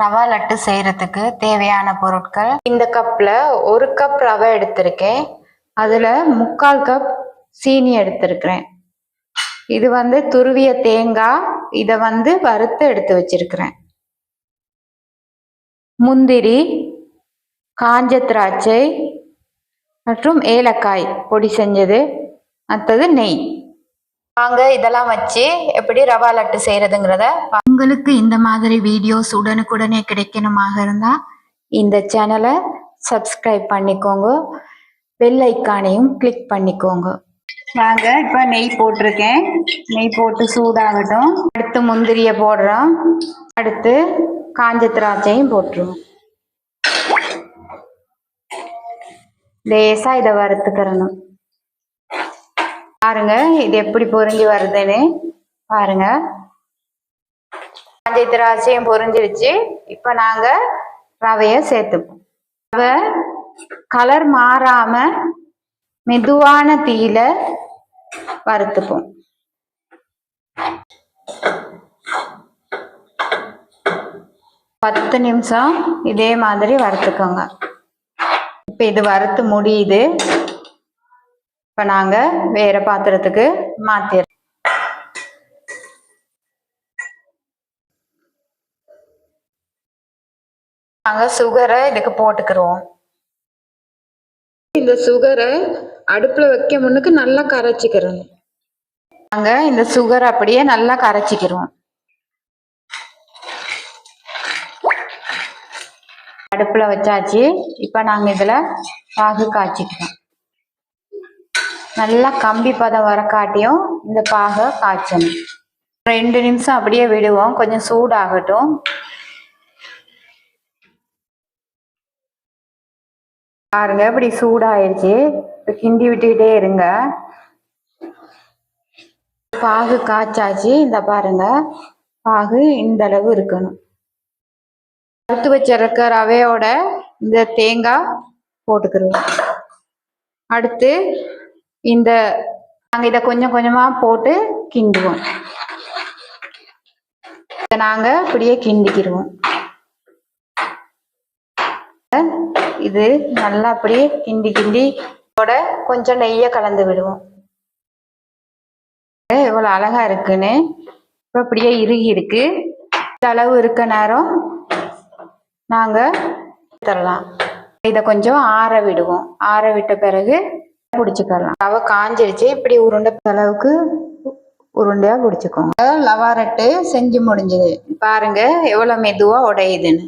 ரவா லட்டு செய்யறதுக்கு தேவையான பொருட்கள் இந்த கப்ல 1 கப் ரவை எடுத்திருக்கேன். அதுல 3/4 கப் சீனி எடுத்திருக்கிறேன். இது துருவிய தேங்காய், இதை வறுத்து எடுத்து வச்சிருக்கிறேன். முந்திரி, காஞ்ச திராட்சை மற்றும் ஏலக்காய் பொடி செஞ்சது, அடுத்தது நெய். வாங்க இதெல்லாம் வச்சு எப்படி ரவா லட்டு செய்யறதுங்கிறத. உங்களுக்கு இந்த மாதிரி வீடியோஸ் உடனுக்குடனே கிடைக்கணுமாக இருந்தா இந்த சேனலை சப்ஸ்கிரைப் பண்ணிக்கோங்க, பெல் ஐக்கானையும் கிளிக் பண்ணிக்கோங்க. வாங்க இப்ப நெய் போட்டிருக்கேன். நெய் போட்டு சூடாகட்டும். அடுத்து முந்திரிய போடுறோம். அடுத்து காஞ்ச திராட்சையும் போட்டுருவோம். லேசா இதை வறுத்துக்கிறணும். பாருங்க இது எப்படி பொரிஞ்சு வருதுன்னு பாருங்க. காஞ்ச திராட்சையும் பொரிஞ்சிருச்சு. இப்ப நாங்க ரவைய சேர்த்துப்போம். ரவை கலர் மாறாம மெதுவான தீயில வறுத்துப்போம். பத்து நிமிஷம் இதே மாதிரி வறுத்துக்கோங்க. இப்ப இது வறுத்து முடியுது. இப்ப நாங்க வேற பாத்திரத்துக்கு மாத்திடுறோம். நாங்க சுகரை இதுக்கு போட்டுக்கிறோம். இந்த சுகரை அடுப்புல வைக்க முன்னுக்கு நல்லா கரைச்சிக்கிறோம். நாங்க இந்த சுகர் அப்படியே நல்லா கரைச்சிக்கிறோம். அடுப்புல வச்சாச்சு. இப்ப நாங்க இதுல பாகு காய்ச்சிக்கிறோம். நல்லா கம்பி பதம் வர காட்டியும் இந்த பாகை காய்ச்சணும். 2 நிமிஷம் அப்படியே விடுவோம், கொஞ்சம் சூடாகட்டும். பாருங்க இப்படி சூடாயிருச்சு. கிண்டி விட்டுக்கிட்டே இருங்க. பாகு காய்ச்சாச்சு. இந்த பாருங்க பாகு இந்த அளவு இருக்கணும். வறுத்து வச்சிருக்க ரவையோட இந்த தேங்காய் போட்டுக்கிறோம். அடுத்து நாங்க இதை கொஞ்சம் கொஞ்சமா போட்டு கிண்டுவோம். நாங்க இப்படியே கிண்டிக்கிடுவோம். இது நல்லா அப்படியே கிண்டி கிண்டி கொஞ்சம் நெய்ய கலந்து விடுவோம். எவ்வளவு அழகா இருக்குன்னு. இப்ப அப்படியே இறுகி இருக்கு. இந்த அளவு இருக்க நேரம் நாங்க தரலாம். இதை கொஞ்சம் ஆற விடுவோம். ஆற விட்ட பிறகு பிடிச்சிக்கலாம். ரவை காஞ்சிருச்சு. இப்படி உருண்டை அளவுக்கு உருண்டையா பிடிச்சிக்கோங்க. லவா லட்டு செஞ்சு முடிஞ்சது. பாருங்க எவ்வளவு மெதுவா உடையுதுன்னு.